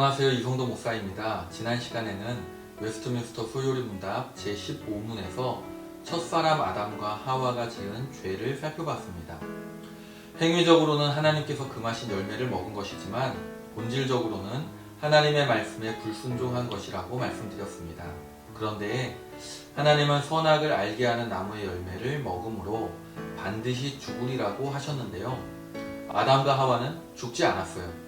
안녕하세요. 이성도 목사입니다. 지난 시간에는 웨스트민스터 소요리 문답 제15문에서 첫사람 아담과 하와가 지은 죄를 살펴봤습니다. 행위적으로는 하나님께서 금하신 열매를 먹은 것이지만 본질적으로는 하나님의 말씀에 불순종한 것이라고 말씀드렸습니다. 그런데 하나님은 선악을 알게 하는 나무의 열매를 먹음으로 반드시 죽으리라고 하셨는데요. 아담과 하와는 죽지 않았어요.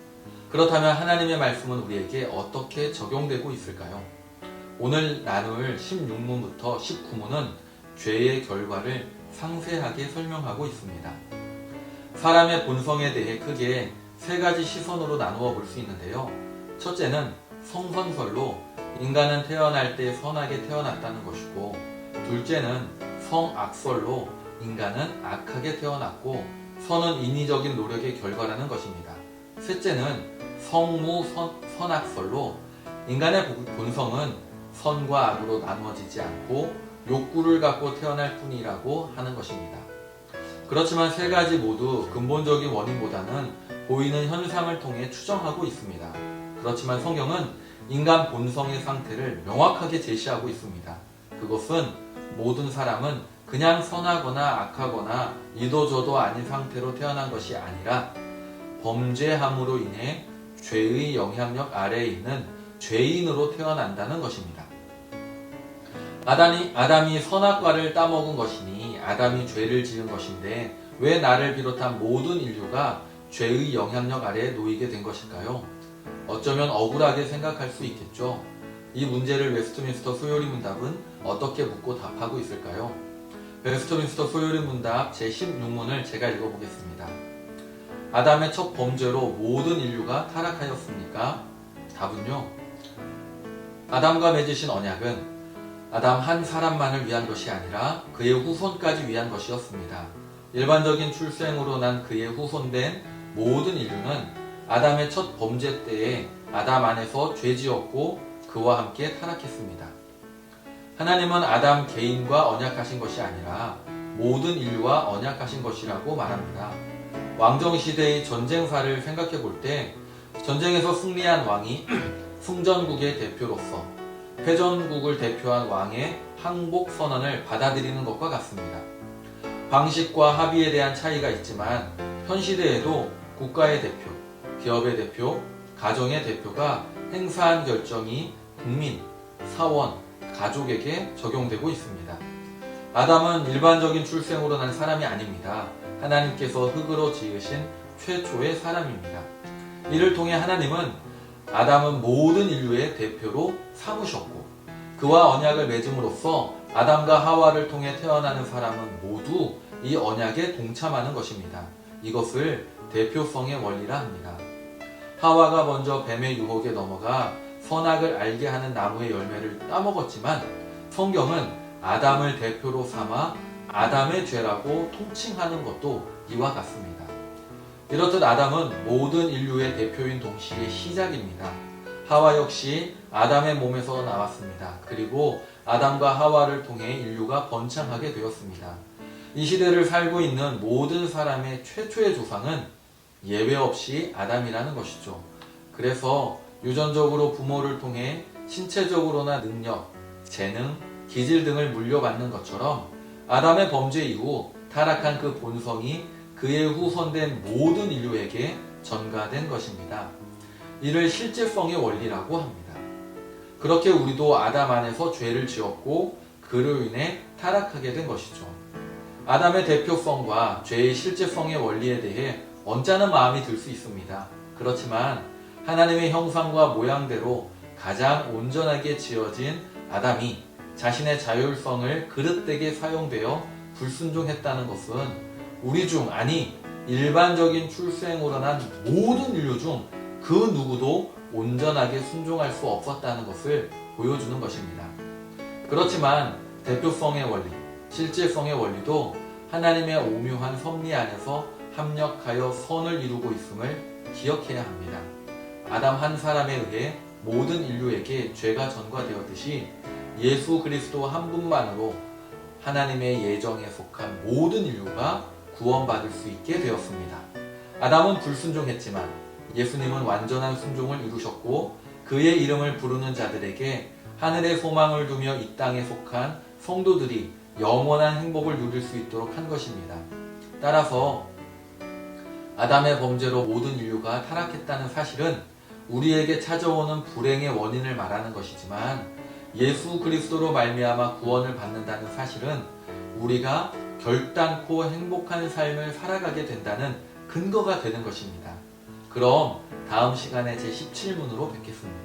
그렇다면 하나님의 말씀은 우리에게 어떻게 적용되고 있을까요? 오늘 나눌 16문부터 19문은 죄의 결과를 상세하게 설명하고 있습니다. 사람의 본성에 대해 크게 세 가지 시선으로 나누어 볼 수 있는데요. 첫째는 성선설로 인간은 태어날 때 선하게 태어났다는 것이고, 둘째는 성악설로 인간은 악하게 태어났고 선은 인위적인 노력의 결과라는 것입니다. 셋째는 성무선악설로 인간의 본성은 선과 악으로 나누어지지 않고 욕구를 갖고 태어날 뿐이라고 하는 것입니다. 그렇지만 세 가지 모두 근본적인 원인보다는 보이는 현상을 통해 추정하고 있습니다. 그렇지만 성경은 인간 본성의 상태를 명확하게 제시하고 있습니다. 그것은 모든 사람은 그냥 선하거나 악하거나 이도저도 아닌 상태로 태어난 것이 아니라 범죄함으로 인해 죄의 영향력 아래에 있는 죄인으로 태어난다는 것입니다. 아담이 선악과를 따먹은 것이니 아담이 죄를 지은 것인데 왜 나를 비롯한 모든 인류가 죄의 영향력 아래에 놓이게 된 것일까요? 어쩌면 억울하게 생각할 수 있겠죠. 이 문제를 웨스트민스터 소요리 문답은 어떻게 묻고 답하고 있을까요? 웨스트민스터 소요리 문답 제16문을 제가 읽어보겠습니다. 아담의 첫 범죄로 모든 인류가 타락하였습니까? 답은요. 아담과 맺으신 언약은 아담 한 사람만을 위한 것이 아니라 그의 후손까지 위한 것이었습니다. 일반적인 출생으로 난 그의 후손된 모든 인류는 아담의 첫 범죄 때에 아담 안에서 죄지었고 그와 함께 타락했습니다. 하나님은 아담 개인과 언약하신 것이 아니라 모든 인류와 언약하신 것이라고 말합니다. 왕정시대의 전쟁사를 생각해 볼 때 전쟁에서 승리한 왕이 승전국의 대표로서 패전국을 대표한 왕의 항복 선언을 받아들이는 것과 같습니다. 방식과 합의에 대한 차이가 있지만 현 시대에도 국가의 대표, 기업의 대표, 가정의 대표가 행사한 결정이 국민, 사원, 가족에게 적용되고 있습니다. 아담은 일반적인 출생으로 난 사람이 아닙니다. 하나님께서 흙으로 지으신 최초의 사람입니다. 이를 통해 하나님은 아담은 모든 인류의 대표로 삼으셨고 그와 언약을 맺음으로써 아담과 하와를 통해 태어나는 사람은 모두 이 언약에 동참하는 것입니다. 이것을 대표성의 원리라 합니다. 하와가 먼저 뱀의 유혹에 넘어가 선악을 알게 하는 나무의 열매를 따먹었지만 성경은 아담을 대표로 삼아 아담의 죄라고 통칭하는 것도 이와 같습니다. 이렇듯 아담은 모든 인류의 대표인 동시에 시작입니다. 하와 역시 아담의 몸에서 나왔습니다. 그리고 아담과 하와를 통해 인류가 번창하게 되었습니다. 이 시대를 살고 있는 모든 사람의 최초의 조상은 예외 없이 아담이라는 것이죠. 그래서 유전적으로 부모를 통해 신체적으로나 능력, 재능, 기질 등을 물려받는 것처럼 아담의 범죄 이후 타락한 그 본성이 그의 후손된 모든 인류에게 전가된 것입니다. 이를 실제성의 원리라고 합니다. 그렇게 우리도 아담 안에서 죄를 지었고 그로 인해 타락하게 된 것이죠. 아담의 대표성과 죄의 실제성의 원리에 대해 언짢은 마음이 들 수 있습니다. 그렇지만 하나님의 형상과 모양대로 가장 온전하게 지어진 아담이 자신의 자율성을 그릇되게 사용되어 불순종했다는 것은 우리 중, 아니 일반적인 출생으로 난 모든 인류 중 그 누구도 온전하게 순종할 수 없었다는 것을 보여주는 것입니다. 그렇지만 대표성의 원리, 실제성의 원리도 하나님의 오묘한 섭리 안에서 합력하여 선을 이루고 있음을 기억해야 합니다. 아담 한 사람에 의해 모든 인류에게 죄가 전가되었듯이 예수 그리스도 한 분만으로 하나님의 예정에 속한 모든 인류가 구원받을 수 있게 되었습니다. 아담은 불순종했지만 예수님은 완전한 순종을 이루셨고 그의 이름을 부르는 자들에게 하늘의 소망을 두며 이 땅에 속한 성도들이 영원한 행복을 누릴 수 있도록 한 것입니다. 따라서 아담의 범죄로 모든 인류가 타락했다는 사실은 우리에게 찾아오는 불행의 원인을 말하는 것이지만 예수 그리스도로 말미암아 구원을 받는다는 사실은 우리가 결단코 행복한 삶을 살아가게 된다는 근거가 되는 것입니다. 그럼 다음 시간에 제 17문으로 뵙겠습니다.